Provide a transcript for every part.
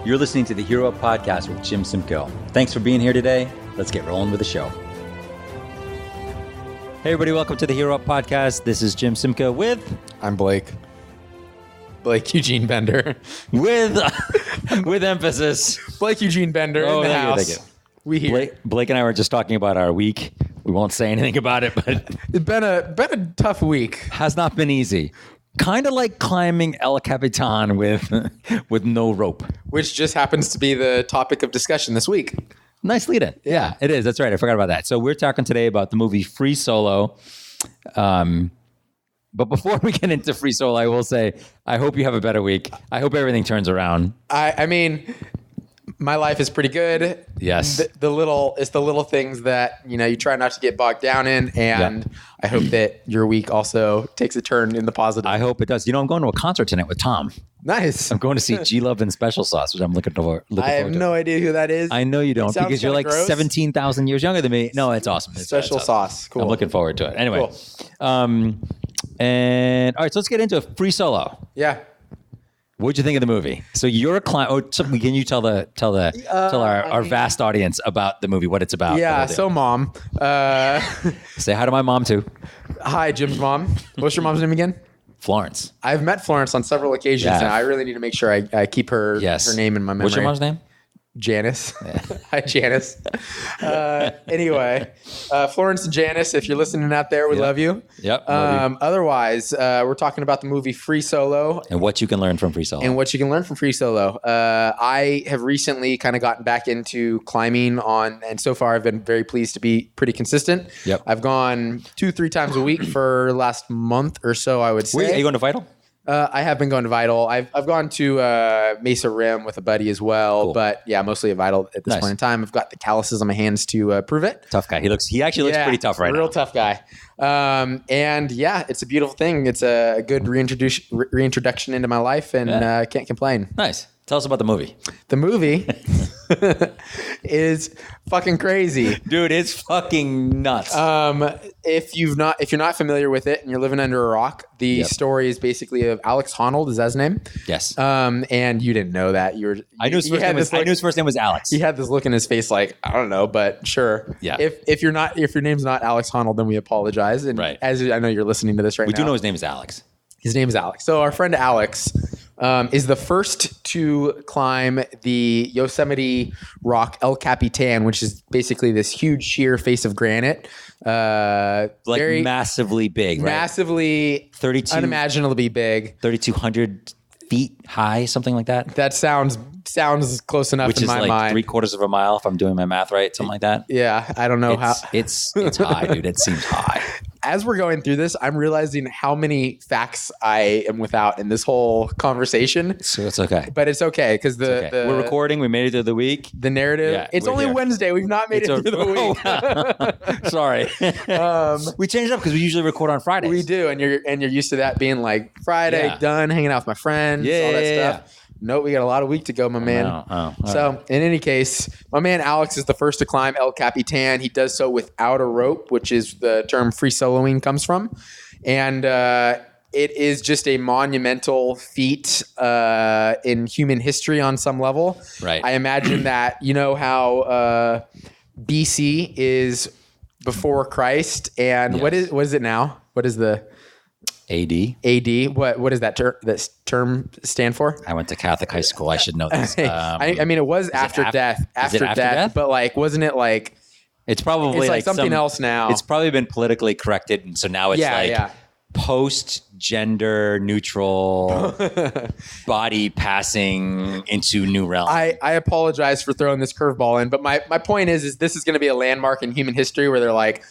You're listening to the Hero Up Podcast with Jim Simcoe. Thanks for being here today. Let's get rolling with the show. Hey, everybody. Welcome to the Hero Up Podcast. This is Jim Simcoe with... I'm Blake. Blake Eugene Bender. With emphasis. Blake Eugene Bender in the house. Thank you. We here. Blake and I were just talking about our week. We won't say anything about it, but... It's been a tough week. Has not been easy. Kind of like climbing El Capitan with no rope. Which just happens to be the topic of discussion this week. Nice lead in. Yeah, it is. That's right. I forgot about that. So we're talking today about the movie Free Solo. But before we get into Free Solo, I will say, I hope you have a better week. I hope everything turns around. I mean, my life is pretty good. Yes. It's the little things that, you try not to get bogged down in. And I hope that your week also takes a turn in the positive. I hope it does. I'm going to a concert tonight with Tom. Nice. I'm going to see G-Love and Special Sauce, which I'm looking forward to. I have no idea who that is. I know you don't, because you're like gross. 17,000 years younger than me. No, it's awesome. Special Sauce. Cool. I'm looking forward to it. Anyway. Cool. And all right, so let's get into Free Solo. Yeah. What'd you think of the movie? So you're a client. Oh, can you tell our vast audience about the movie, what it's about? Yeah. So, Mom. Say hi to my mom too. Hi, Jim's mom. What's your mom's name again? Florence. I've met Florence on several occasions, and I really need to make sure I keep her name in my memory. What's your mom's name? Janice. Yeah. Hi, Janice. Anyway, Florence and Janice, if you're listening out there, we love you. Yep. Otherwise, we're talking about the movie Free Solo. And what you can learn from Free Solo. Free Solo. I have recently kind of gotten back into climbing and so far I've been very pleased to be pretty consistent. Yep. I've gone 2-3 times a week for the last month or so, I would say. Are you going to Vital? I have been going to Vital. I've gone to Mesa Rim with a buddy as well, cool. But yeah, mostly at Vital at this point in time. I've got the calluses on my hands to prove it. Tough guy. He actually looks pretty tough right now. Real tough guy. And yeah, it's a beautiful thing. It's a good reintroduction into my life, and can't complain. Nice. Tell us about the movie. The movie is fucking crazy. Dude, it's fucking nuts. If you're not familiar with it and you're living under a rock, the story is basically of Alex Honnold. Is that his name? Yes. And you didn't know that. I knew his first name was Alex. He had this look in his face like, I don't know, but sure. Yeah. If your name's not Alex Honnold, then we apologize. And as I know you're listening to this right now. We do know his name is Alex. His name is Alex. So our friend Alex is the first to climb the Yosemite rock El Capitan, which is basically this huge sheer face of granite. Very massively big, right? Massively 32, unimaginably big. 3,200 feet high, something like that. That sounds close enough in my mind. Which is like 3/4 of a mile, if I'm doing my math right, something like that. Yeah, I don't know how. It's high, dude. It seems high. As we're going through this, I'm realizing how many facts I am without in this whole conversation. So it's okay. But it's okay because we're recording. We made it through the week. The narrative. Yeah, it's only Wednesday. We've not made it through the week. Sorry. We changed up because we usually record on Fridays. We do, and you're used to that being like Friday, done, hanging out with my friends, all that stuff. No, we got a lot of week to go, my man. In any case, my man Alex is the first to climb El Capitan. He does so without a rope, which is the term free soloing comes from. And it is just a monumental feat in human history on some level. Right. I imagine that, how BC is before Christ. And what is it now? What is the... AD. What does that term stand for? I went to Catholic high school. I should know this. I mean, it was after death. After death, but like, wasn't it like? It's probably like something else now. It's probably been politically corrected, and so now it's post-gender neutral body passing into new realm. I apologize for throwing this curveball in, but my point is this is going to be a landmark in human history where they're like,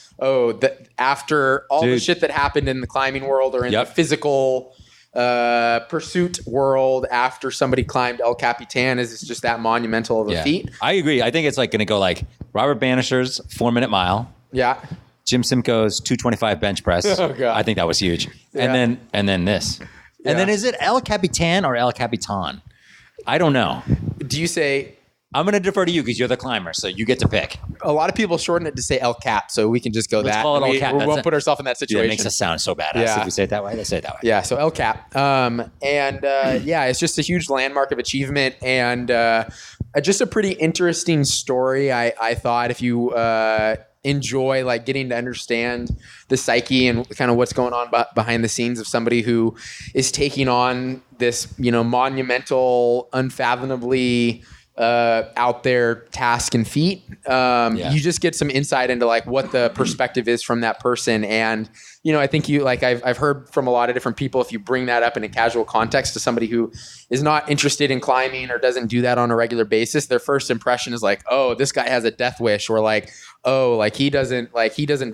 after all the shit that happened in the climbing world or in the physical pursuit world after somebody climbed El Capitan, is just that monumental of a feat. I agree. I think it's like going to go like Robert Banisher's 4-minute mile. Yeah. Jim Simcoe's 225 bench press. Oh, God. I think that was huge. Yeah. And then this. Yeah. And then is it El Capitan or El Capitan? I don't know. Do you say I'm going to defer to you because you're the climber, so you get to pick. A lot of people shorten it to say El Cap, so we can just go Let's that. call it El Cap. We won't put ourselves in that situation. It makes us sound so badass if we say it that way. Let's say it that way. Yeah, so El Cap. It's just a huge landmark of achievement and just a pretty interesting story, I thought, if you enjoy like getting to understand the psyche and kind of what's going on behind the scenes of somebody who is taking on this, monumental, unfathomably out there task and feat. You just get some insight into like what the perspective is from that person. And, I think I've heard from a lot of different people, if you bring that up in a casual context to somebody who is not interested in climbing or doesn't do that on a regular basis, their first impression is like, oh, this guy has a death wish, or like, oh, like he doesn't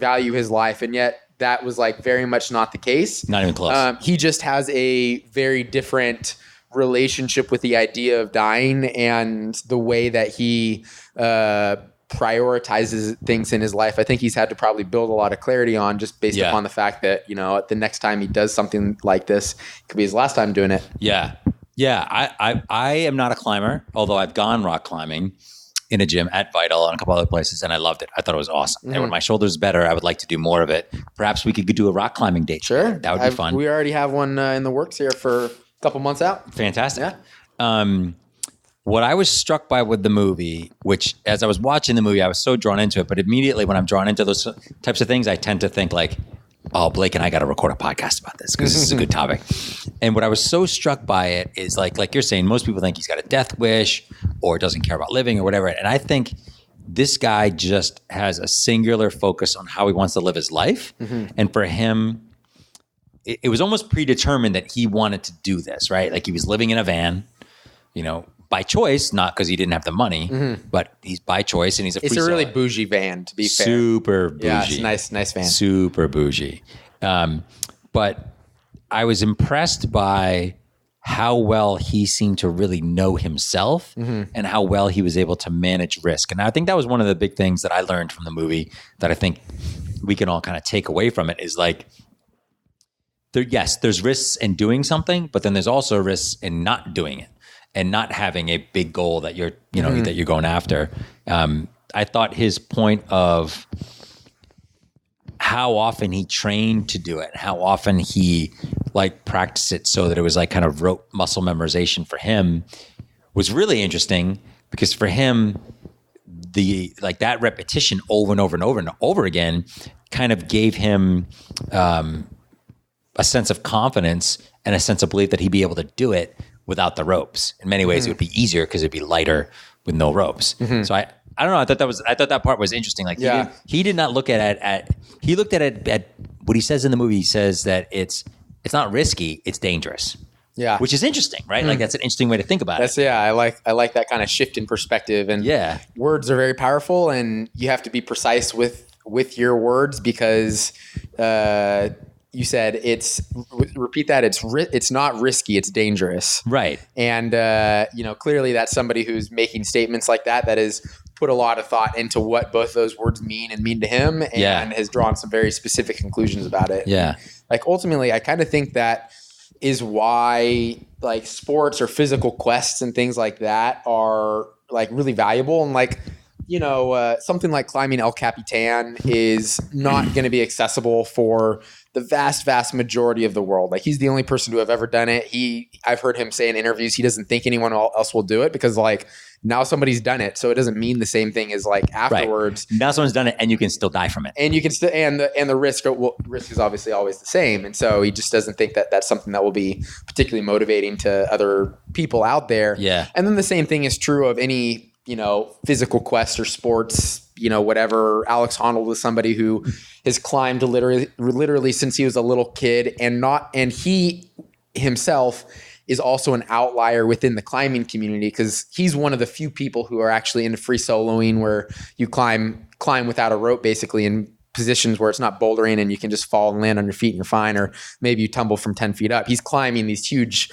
value his life. And yet that was like very much not the case. Not even close. He just has a very different relationship with the idea of dying and the way that he prioritizes things in his life. I think he's had to probably build a lot of clarity on just based upon the fact that, the next time he does something like this, it could be his last time doing it. Yeah. Yeah. I am not a climber, although I've gone rock climbing in a gym at Vital and a couple other places, and I loved it. I thought it was awesome. And when my shoulder's better, I would like to do more of it. Perhaps we could do a rock climbing date. Sure. That would be fun. We already have one in the works here for a couple months out. Fantastic. Yeah. What I was struck by with the movie, which as I was watching the movie, I was so drawn into it, but immediately when I'm drawn into those types of things, I tend to think like, oh, Blake and I got to record a podcast about this because this is a good topic. And what I was so struck by it is like you're saying, most people think he's got a death wish or doesn't care about living or whatever. And I think this guy just has a singular focus on how he wants to live his life. Mm-hmm. And for him, it was almost predetermined that he wanted to do this, right? Like he was living in a van, by choice, not because he didn't have the money, but he's by choice, and he's a free seller. Really bougie van, to be fair. Super bougie. Yeah, it's nice van. Super bougie. But I was impressed by how well he seemed to really know himself and how well he was able to manage risk. And I think that was one of the big things that I learned from the movie that I think we can all kind of take away from it is like, there's risks in doing something, but then there's also risks in not doing it and not having a big goal that you're, that you're going after. I thought his point of how often he trained to do it, how often he like practiced it so that it was like kind of rote muscle memorization for him was really interesting because for him, that repetition over and over and over and over again kind of gave him, a sense of confidence and a sense of belief that he'd be able to do it without the ropes. In many ways, it would be easier because it'd be lighter with no ropes. So I don't know. I thought that part was interesting. Like he did not look at it he looked at it at what he says in the movie. He says that it's not risky, it's dangerous. Yeah. Which is interesting, right? Like that's an interesting way to think about it. I like that kind of shift in perspective. And words are very powerful and you have to be precise with your words because you said repeat that. It's not risky. It's dangerous. Right. And, clearly that's somebody who's making statements like that has put a lot of thought into what both those words mean to him and has drawn some very specific conclusions about it. Yeah. Like ultimately, I kind of think that is why like sports or physical quests and things like that are like really valuable. And like, something like climbing El Capitan is not going to be accessible for the vast, vast majority of the world. Like he's the only person to have ever done it. I've heard him say in interviews, he doesn't think anyone else will do it because like now somebody's done it. So it doesn't mean the same thing as like afterwards. Right. Now someone's done it and you can still die from it. And you can still, and the risk is obviously always the same. And so he just doesn't think that that's something that will be particularly motivating to other people out there. Yeah. And then the same thing is true of any, physical quest or sports, whatever. Alex Honnold was somebody who has climbed literally since he was a little kid and he himself is also an outlier within the climbing community because he's one of the few people who are actually into free soloing where you climb without a rope basically in positions where it's not bouldering and you can just fall and land on your feet and you're fine, or maybe you tumble from 10 feet up. He's climbing these huge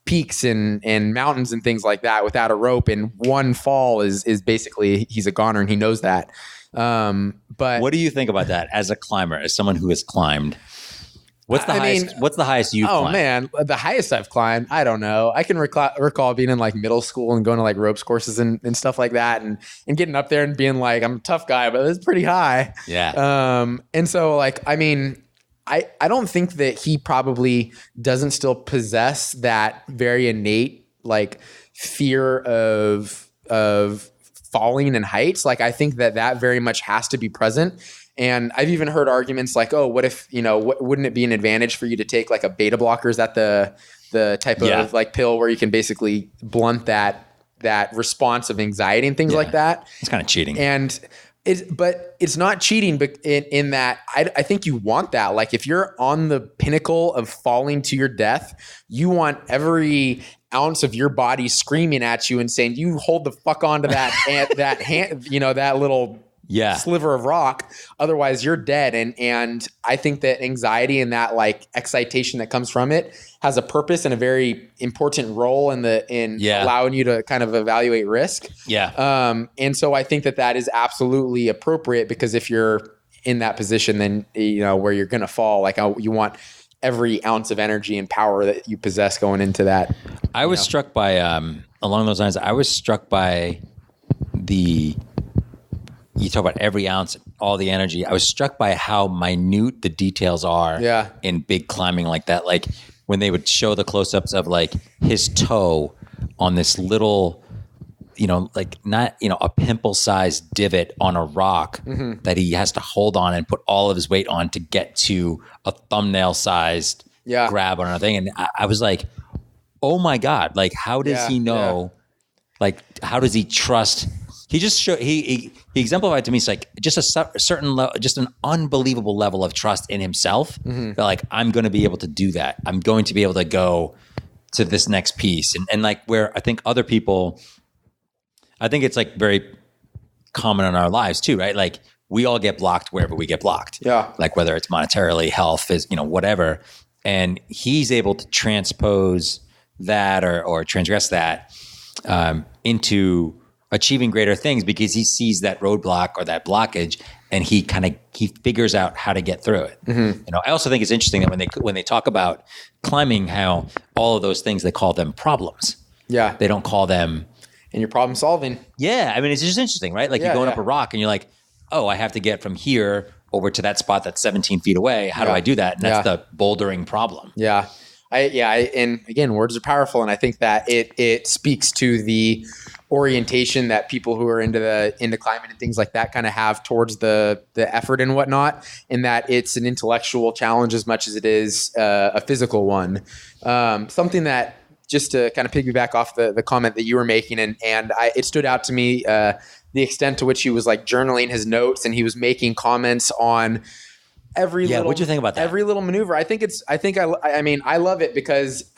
peaks and mountains and things like that without a rope, and one fall is basically he's a goner and he knows that. But what do you think about that as a climber, as someone who has climbed? What's the highest? What's the highest you've climbed? Oh man, the highest I've climbed, I don't know. I can recall being in like middle school and going to like ropes courses and stuff like that, and getting up there and being like, I'm a tough guy, but it's pretty high. Yeah. And so like, I mean, I don't think that he probably doesn't still possess that very innate like fear of falling in heights. Like I think that very much has to be present. And I've even heard arguments like, oh, what if, wouldn't it be an advantage for you to take like a beta blocker? Is that the type of like pill where you can basically blunt that response of anxiety and things like that? It's kind of cheating. But it's not cheating, but in that I think you want that. Like if you're on the pinnacle of falling to your death, you want every ounce of your body screaming at you and saying, you hold the fuck onto that that hand, that little sliver of rock. Otherwise you're dead. And I think that anxiety and that like excitation that comes from it has a purpose and a very important role in allowing you to kind of evaluate risk. Yeah. And so I think that is absolutely appropriate, because if you're in that position, then, where you're going to fall, like you want every ounce of energy and power that you possess going into that. I was struck by, along those lines, I was struck by you talk about every ounce, all the energy. I was struck by how minute the details are in big climbing like that. Like when they would show the close-ups of like his toe on this little, like not, a pimple-sized divot on a rock that he has to hold on and put all of his weight on to get to a thumbnail-sized grab on a thing. And I was like, oh my God, like how does he know? Like how does he trust? He just showed, he exemplified to me, it's like just a certain level, just an unbelievable level of trust in himself. That like, I'm going to be able to do that. I'm going to be able to go to this next piece. And like where I think other people, I think it's like very common in our lives too, right? Like we all get blocked wherever we get blocked. Yeah. Like whether it's monetarily, health, is, whatever. And he's able to transpose that or transgress that into achieving greater things, because he sees that roadblock or that blockage and he figures out how to get through it. I also think it's interesting that when they talk about climbing, how all of those things, they call them problems. Yeah. They don't call them. And you're problem solving. Yeah. I mean, it's just interesting, right? Like you're going up a rock and you're like, oh, I have to get from here over to that spot that's 17 feet away. How do I do that? And that's the bouldering problem. Yeah. And again, words are powerful. And I think that it speaks to the orientation that people who are into climbing and things like that kind of have towards the effort and whatnot, and that it's an intellectual challenge as much as it is a physical one. Something that, just to kind of piggyback off the comment that you were making, and it stood out to me, the extent to which he was like journaling his notes and he was making comments on every little. What'd you think about that? Every little maneuver. I mean, I love it because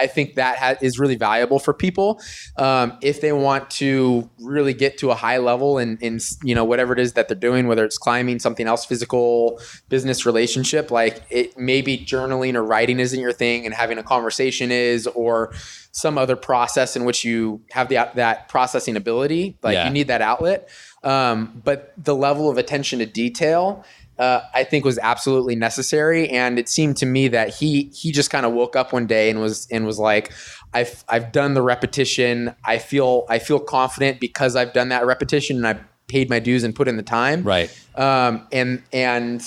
I think that is really valuable for people if they want to really get to a high level in whatever it is that they're doing, whether it's climbing, something else, physical, business, relationship. Like it maybe journaling or writing isn't your thing, and having a conversation is, or some other process in which you have that processing ability. Like you need that outlet. But the level of attention to detail, I think, was absolutely necessary. And it seemed to me that he just kind of woke up one day and was like, I've done the repetition. I feel confident because I've done that repetition and I paid my dues and put in the time. Right. And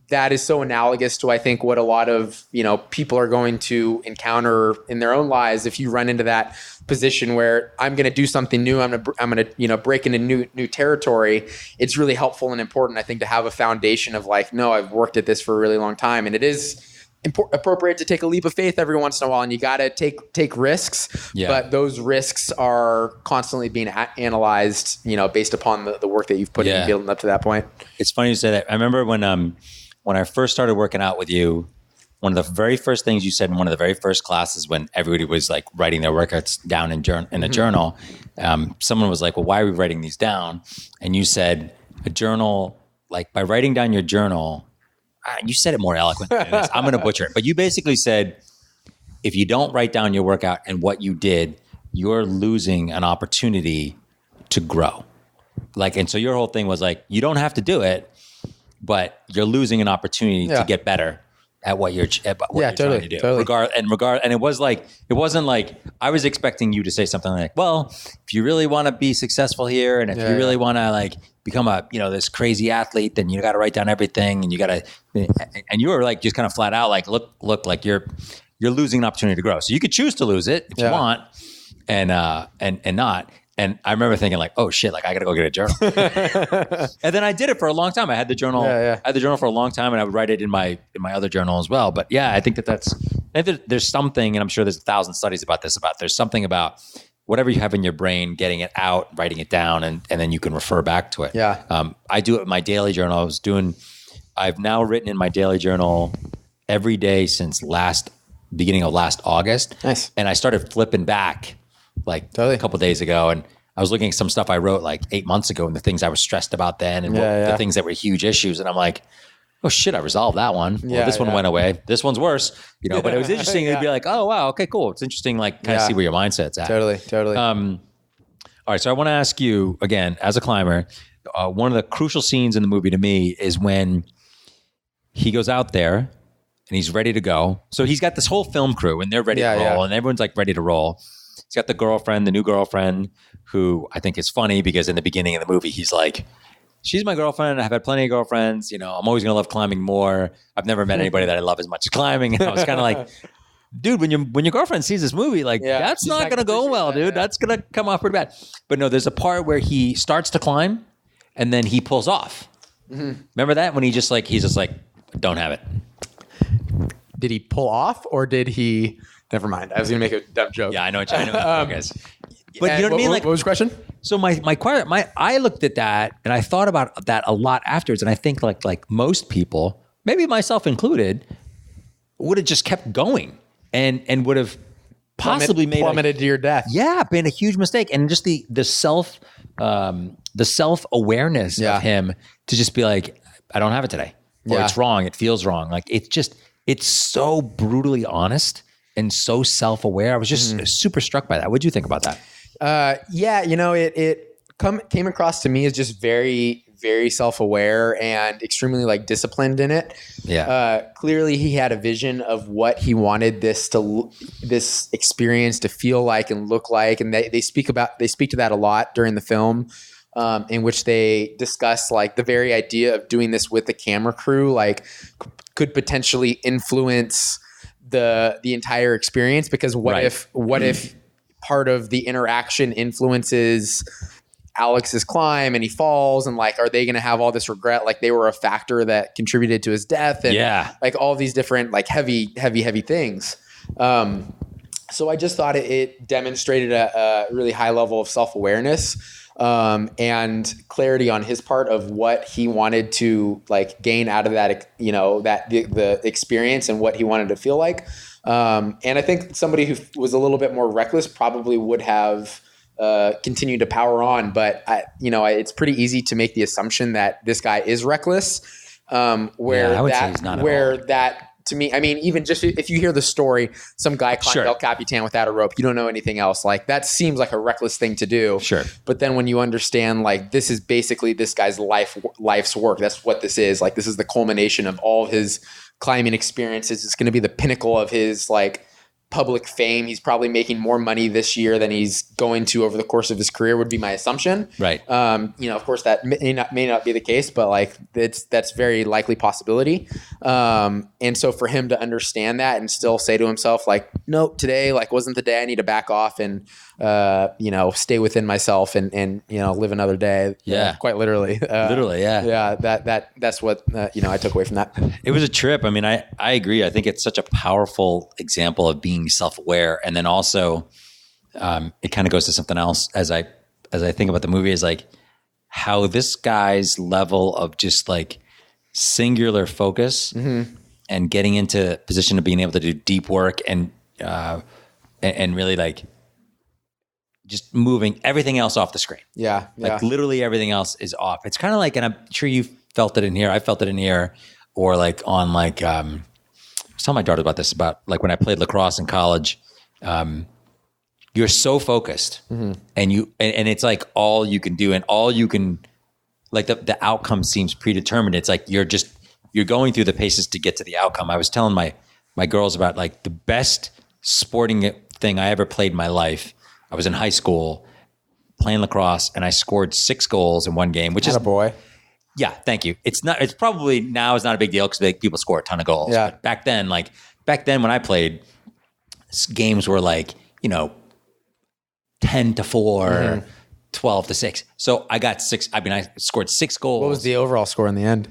that is so analogous to, I think, what a lot of, people are going to encounter in their own lives. If you run into that position where I'm going to do something new, I'm going to break into new territory, it's really helpful and important, I think, to have a foundation of like, no, I've worked at this for a really long time. And it is appropriate to take a leap of faith every once in a while, and you got to take risks, but those risks are constantly being analyzed, based upon the work that you've put in building up to that point. It's funny you say that. I remember when I first started working out with you, one of the very first things you said in one of the very first classes, when everybody was like writing their workouts down in a journal, someone was like, well, why are we writing these down? And you said a journal, like by writing down your journal, you said it more eloquently than this. I'm going to butcher it. But you basically said, if you don't write down your workout and what you did, you're losing an opportunity to grow. Like, and so your whole thing was like, you don't have to do it, but you're losing an opportunity to get better at what you're trying to do. Totally. And it wasn't like I was expecting you to say something like, well, if you really want to be successful here, and if you really want to like become a, this crazy athlete, then you got to write down everything, and you got to, and you were like, just kind of flat out, like, look, like you're losing an opportunity to grow. So you could choose to lose it if you want, and not. And I remember thinking like, oh shit, like I got to go get a journal. And then I did it for a long time. I had the journal. I had the journal for a long time, and I would write it in my other journal as well. But yeah, I think there's something, and I'm sure there's 1,000 studies about this, there's something about whatever you have in your brain, getting it out, writing it down, and then you can refer back to it. Yeah. I do it in my daily journal. I've now written in my daily journal every day since beginning of last August. Nice. And I started flipping back like a couple of days ago, and I was looking at some stuff I wrote like 8 months ago, and the things I was stressed about then, and the things that were huge issues, and I'm like, oh shit, I resolved that one. Well, this one went away. This one's worse, but it was interesting to be like, oh wow, okay, cool. It's interesting, like kind of see where your mindset's at. Totally. All right, so I want to ask you again, as a climber, one of the crucial scenes in the movie to me is when he goes out there and he's ready to go. So he's got this whole film crew, and they're ready to roll, and everyone's like ready to roll. He's got the new girlfriend, who I think is funny because in the beginning of the movie, he's like, she's my girlfriend. I've had plenty of girlfriends. I'm always going to love climbing more. I've never met anybody that I love as much as climbing. And I was kind of like, dude, when your girlfriend sees this movie, like that's not going to go well, dude. That's going to come off pretty bad. But no, there's a part where he starts to climb and then he pulls off. Mm-hmm. Remember that when he's just like, don't have it. Did he pull off or did he... Never mind. I was going to make a dumb joke. Yeah, I know. Guys. But you know what I mean? Like, what was your question? So I looked at that and I thought about that a lot afterwards. And I think like most people, maybe myself included, would have just kept going and would have possibly plummeted to your death. Yeah, been a huge mistake. And just the self awareness of him to just be like, I don't have it today, or it's wrong. It feels wrong. Like it's so brutally honest and so self-aware. I was just super struck by that. What did you think about that? It came across to me as just very, very self-aware and extremely like disciplined in it. Yeah. Clearly he had a vision of what he wanted this experience to feel like and look like. And they speak to that a lot during the film, in which they discuss like the very idea of doing this with the camera crew, like could potentially influence the entire experience, because what if part of the interaction influences Alex's climb and he falls, and like, are they going to have all this regret? Like they were a factor that contributed to his death, and like all these different like heavy things. So I just thought it demonstrated a really high level of self-awareness, and clarity on his part of what he wanted to like gain out of that, the experience and what he wanted to feel like. And I think somebody who was a little bit more reckless probably would have continued to power on, but it's pretty easy to make the assumption that this guy is reckless. To me, I mean, even just if you hear the story, some guy climbed El Capitan without a rope, you don't know anything else. Like that seems like a reckless thing to do. Sure. But then when you understand, like, this is basically this guy's life's work. That's what this is. Like, this is the culmination of all of his climbing experiences. It's going to be the pinnacle of his like public fame. He's probably making more money this year than he's going to over the course of his career, would be my assumption. Right. Of course that may not be the case, but like that's very likely possibility. And so for him to understand that and still say to himself like, nope, today like wasn't the day. I need to back off and stay within myself and live another day. Yeah. Quite literally. Literally. Yeah. Yeah. That's what, I took away from that. It was a trip. I mean, I agree. I think it's such a powerful example of being self-aware. And then also, it kind of goes to something else as I think about the movie, is like how this guy's level of just like singular focus and getting into position of being able to do deep work and really like just moving everything else off the screen. Yeah. Like literally everything else is off. It's kind of like, and I'm sure you felt it in here. I felt it in here, or like on like, I was telling my daughter about this, about like when I played lacrosse in college, you're so focused and it's like all you can do and all you can, like the outcome seems predetermined. It's like you're you're going through the paces to get to the outcome. I was telling my girls about like the best sporting thing I ever played in my life. I was in high school playing lacrosse and I scored 6 goals in one game, which is a boy. Yeah, thank you. It's probably now it's not a big deal because people score a ton of goals. Yeah. But back then when I played, games were like, 10-4, 12-6. So I got 6. I mean, I scored 6 goals. What was the overall score in the end?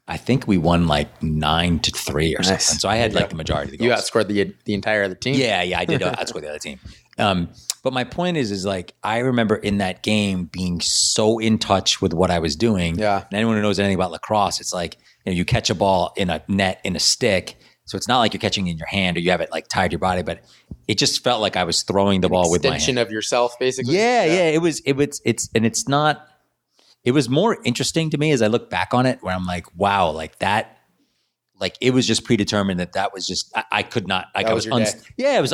I think we won like 9-3 or something. So I had like the majority of the goals. You outscored the entire other team? Yeah, I did outscore the other team. But my point is like, I remember in that game being so in touch with what I was doing. Yeah. And anyone who knows anything about lacrosse, it's like, you catch a ball in a net, in a stick. So it's not like you're catching in your hand or you have it like tied to your body, but it just felt like I was throwing the ball with my hand. Extension of yourself, basically. Yeah. It was more interesting to me as I look back on it, where I'm like, wow, like that, like it was just predetermined that was just, I could not, like that was your day. Yeah, that was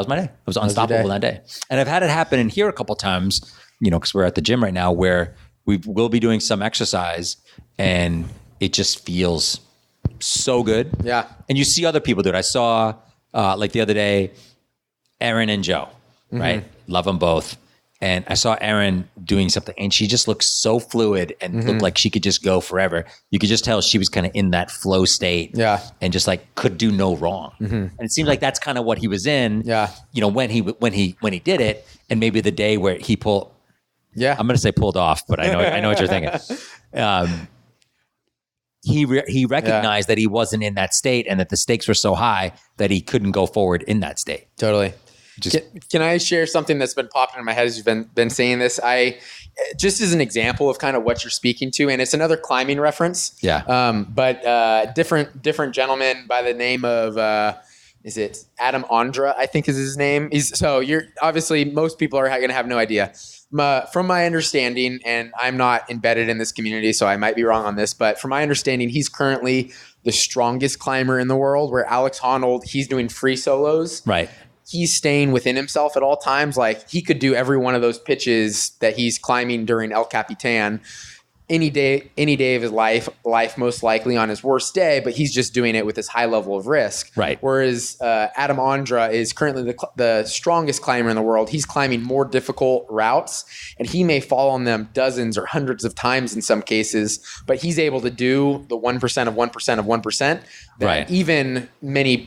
my day. I was unstoppable that day. And I've had it happen in here a couple times, because we're at the gym right now where we will be doing some exercise and it just feels so good. Yeah. And you see other people do it. I saw like the other day, Erin and Joe, right? Love them both. And I saw Erin doing something and she just looked so fluid and looked like she could just go forever. You could just tell she was kind of in that flow state. Yeah. And just like could do no wrong. And it seems like that's kind of what he was in. Yeah. When he did it, and maybe the day where he pulled. Yeah. I'm going to say pulled off, but I know what you're thinking. He recognized that he wasn't in that state and that the stakes were so high that he couldn't go forward in that state. Totally. Can I share something that's been popping in my head as you've been saying this? Just as an example of kind of what you're speaking to, and it's another climbing reference. Yeah. But different gentleman by the name of is it Adam Ondra? I think is his name. You're obviously most people are going to have no idea. From my understanding, and I'm not embedded in this community, so I might be wrong on this, but from my understanding, he's currently the strongest climber in the world. Where Alex Honnold, he's doing free solos. Right. He's staying within himself at all times. Like he could do every one of those pitches that he's climbing during El Capitan any day of his life most likely on his worst day, but he's just doing it with this high level of risk. Right. Whereas Adam Ondra is currently the strongest climber in the world. He's climbing more difficult routes, and he may fall on them dozens or hundreds of times in some cases, but he's able to do the 1% of 1% of 1% that right. even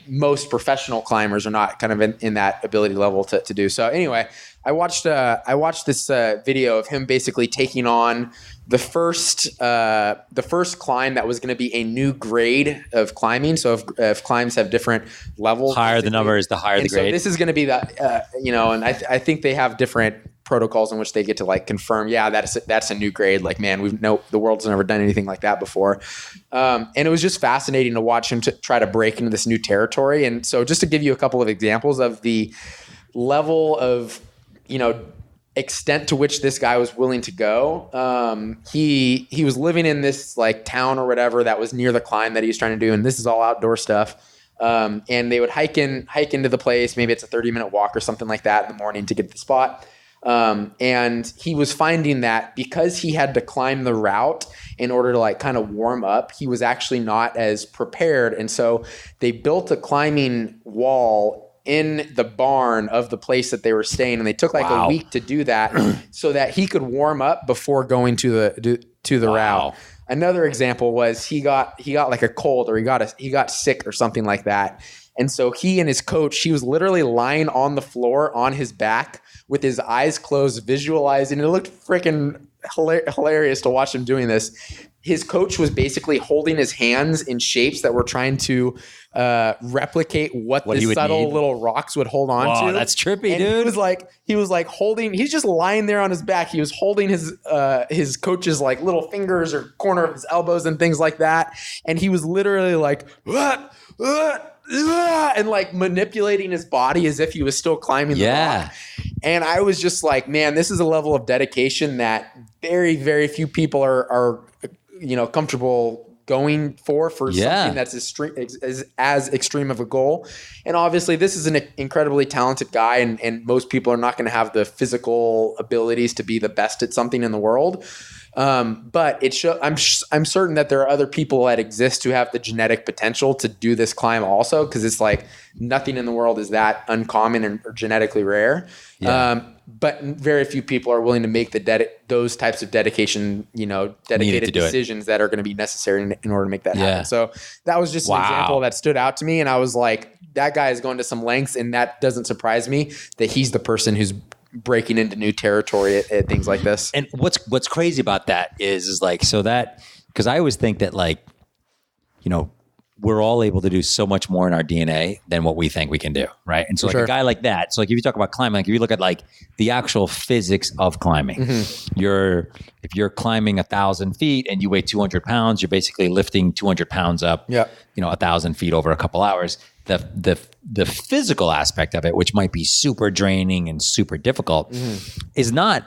most professional climbers are not kind of in that ability level to do. So anyway, I watched this video of him basically taking on the first climb that was going to be a new grade of climbing. So if climbs have different levels, higher the numbers, the higher the grade. So this is going to be the and I think they have different protocols in which they get to like confirm, yeah, that's a new grade. Like, man, the world's never done anything like that before. And it was just fascinating to watch him to try to break into this new territory. And so just to give you a couple of examples of the level of extent to which this guy was willing to go. He was living in this like town or whatever that was near the climb that he was trying to do. And this is all outdoor stuff. And they would hike into the place. Maybe it's a 30-minute walk or something like that in the morning to get to the spot. And he was finding that because he had to climb the route in order to like kind of warm up, he was actually not as prepared. And so they built a climbing wall in the barn of the place that they were staying, and they took like a week to do that so that he could warm up before going to the route. Another example was he got like a cold, or he got sick or something like that. And so he and his coach, he was literally lying on the floor on his back with his eyes closed, visualizing. It looked freaking hilarious to watch him doing this. His coach was basically holding his hands in shapes that were trying to replicate what the subtle little rocks would hold on to. That's trippy, and dude. He was like holding. He's just lying there on his back. He was holding his coach's like little fingers or corner of his elbows and things like that. And he was literally like and like manipulating his body as if he was still climbing the rock. And I was just like, man, this is a level of dedication that very, very few people are comfortable going for something that's as extreme of a goal. And obviously this is an incredibly talented guy, and most people are not going to have the physical abilities to be the best at something in the world. But I'm certain that there are other people that exist who have the genetic potential to do this climb also, because it's like nothing in the world is that uncommon or genetically rare. Yeah. But very few people are willing to make those types of dedicated decisions that are going to be necessary in order to make that happen. So that was just an example that stood out to me. And I was like, that guy is going to some lengths, and that doesn't surprise me that he's the person who's breaking into new territory at things like this. And what's crazy about that is like, so that, because I always think that like, we're all able to do so much more in our DNA than what we think we can do, right? And so like a guy like that, so like if you talk about climbing, like if you look at like the actual physics of climbing, if you're climbing 1,000 feet and you weigh 200 pounds, you're basically lifting 200 pounds up, 1,000 feet over a couple hours. The physical aspect of it, which might be super draining and super difficult, is not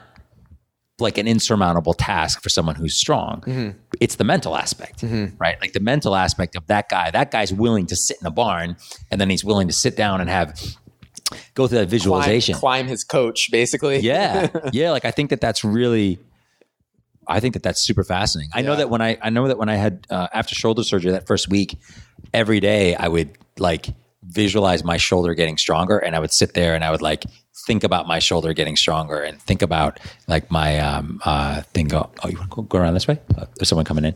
like an insurmountable task for someone who's strong. It's the mental aspect, right? Like the mental aspect of that guy's willing to sit in a barn, and then he's willing to sit down and go through that visualization. Climb his coach, basically. Yeah. Like I think that's super fascinating. I know that when I had after shoulder surgery that first week, every day I would like visualize my shoulder getting stronger, and I would sit there and I would like think about my shoulder getting stronger and think about like my thing. You want to go around this way? There's someone coming in.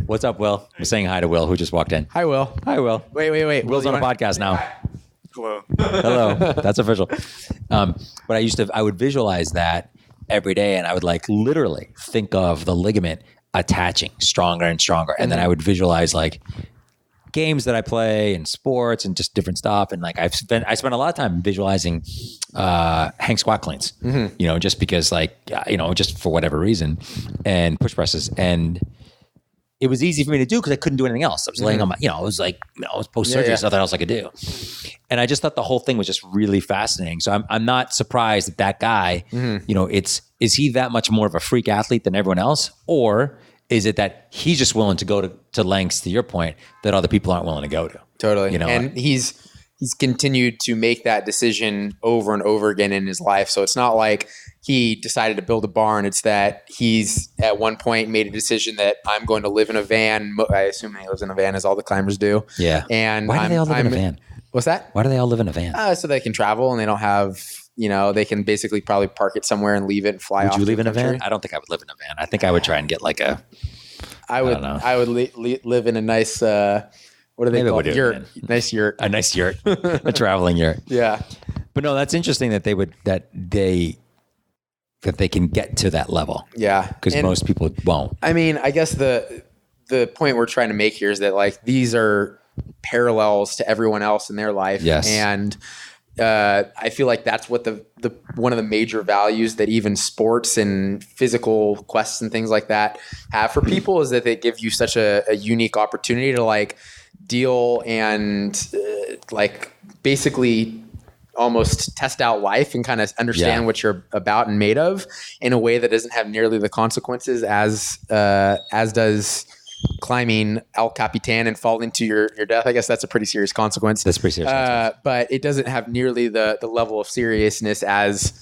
What's up, Will? I'm saying hi to Will, who just walked in. Hi, Will. Hi, Will. Wait. Will's on a podcast now. Hello. That's official. But I would visualize that every day, and I would like literally think of the ligament attaching stronger and stronger. And then I would visualize like games that I play and sports and just different stuff. And like I spent a lot of time visualizing hang squat cleans, just because like, just for whatever reason, and push presses. And it was easy for me to do because I couldn't do anything else. I was laying on my, it was like, I was post-surgery, there's nothing else I could do. And I just thought the whole thing was just really fascinating. So I'm not surprised that guy, is he that much more of a freak athlete than everyone else? Or is it that he's just willing to go to lengths, to your point, that other people aren't willing to go to? Totally. And he's continued to make that decision over and over again in his life. So it's not like he decided to build a barn. It's that he's at one point made a decision that I'm going to live in a van. I assume he lives in a van, as all the climbers do. Yeah. And why do they all live in a van? What's that? Why do they all live in a van? So they can travel and they don't have, they can basically probably park it somewhere and leave it and fly off. Would you live in a van? I don't think I would live in a van. I think I would try and get like I would live in a nice, what do they call it? Yurt. Nice yurt. A nice yurt. A traveling yurt. Yeah. But no, that's interesting that they can get to that level. Yeah. Because most people won't. I mean, I guess the point we're trying to make here is that like these are parallels to everyone else in their life. Yes. And I feel like that's what the one of the major values that even sports and physical quests and things like that have for people, is that they give you such a unique opportunity to like deal and like basically almost test out life and kind of understand what you're about and made of in a way that doesn't have nearly the consequences as does climbing El Capitan and falling to your death. I guess that's a pretty serious consequence. That's pretty serious. But it doesn't have nearly the level of seriousness as,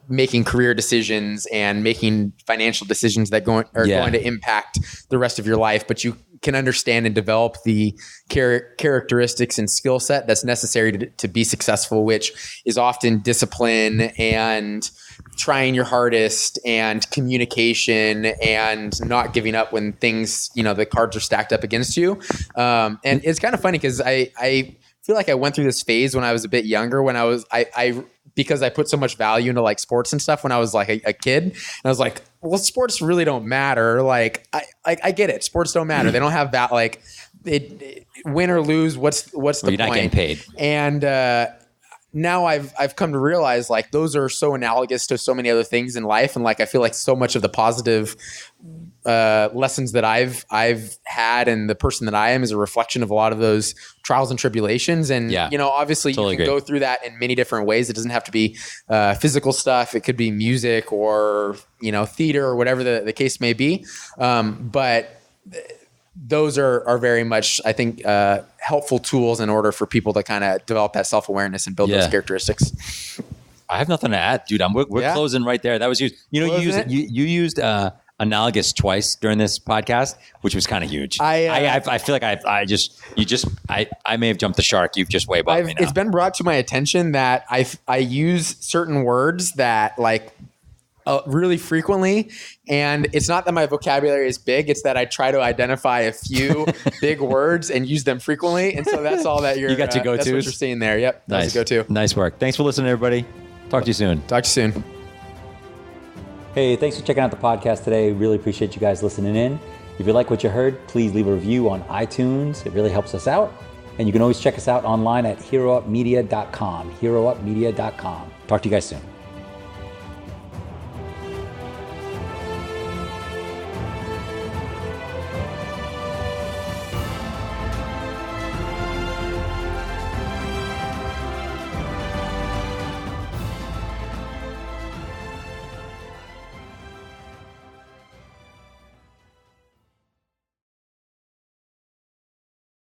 making career decisions and making financial decisions that are going to impact the rest of your life. But you can understand and develop the characteristics and skill set that's necessary to be successful, which is often discipline and trying your hardest and communication and not giving up when things, the cards are stacked up against you. And it's kind of funny because I feel like I went through this phase when I was a bit younger, when because I put so much value into like sports and stuff when I was like a kid, and I was like, well, sports really don't matter. Like I get it. Sports don't matter. They don't have that, like win or lose. What's the point? You're not getting paid. And, now I've come to realize like those are so analogous to so many other things in life. And like, I feel like so much of the positive lessons that I've had and the person that I am is a reflection of a lot of those trials and tribulations. And, obviously totally you can go through that in many different ways. It doesn't have to be physical stuff. It could be music or, theater or whatever the case may be. But those are very much, I think, helpful tools in order for people to kind of develop that self-awareness and build those characteristics. I have nothing to add, dude. We're closing right there. That was used. You know, you used analogous twice during this podcast, which was kind of huge. I feel like I may have jumped the shark. You've just way above me now. It's been brought to my attention that I use certain words that like really frequently, and it's not that my vocabulary is big, it's that I try to identify a few big words and use them frequently, and so that's all that you got to go to. That's what you're seeing there. Yep, nice. That's a go-to. Nice work. Thanks for listening, everybody. Talk to you soon. Hey, thanks for checking out the podcast today. Really appreciate you guys listening in. If you like what you heard, please leave a review on iTunes. It really helps us out. And you can always check us out online at heroupmedia.com. Heroupmedia.com. Talk to you guys soon.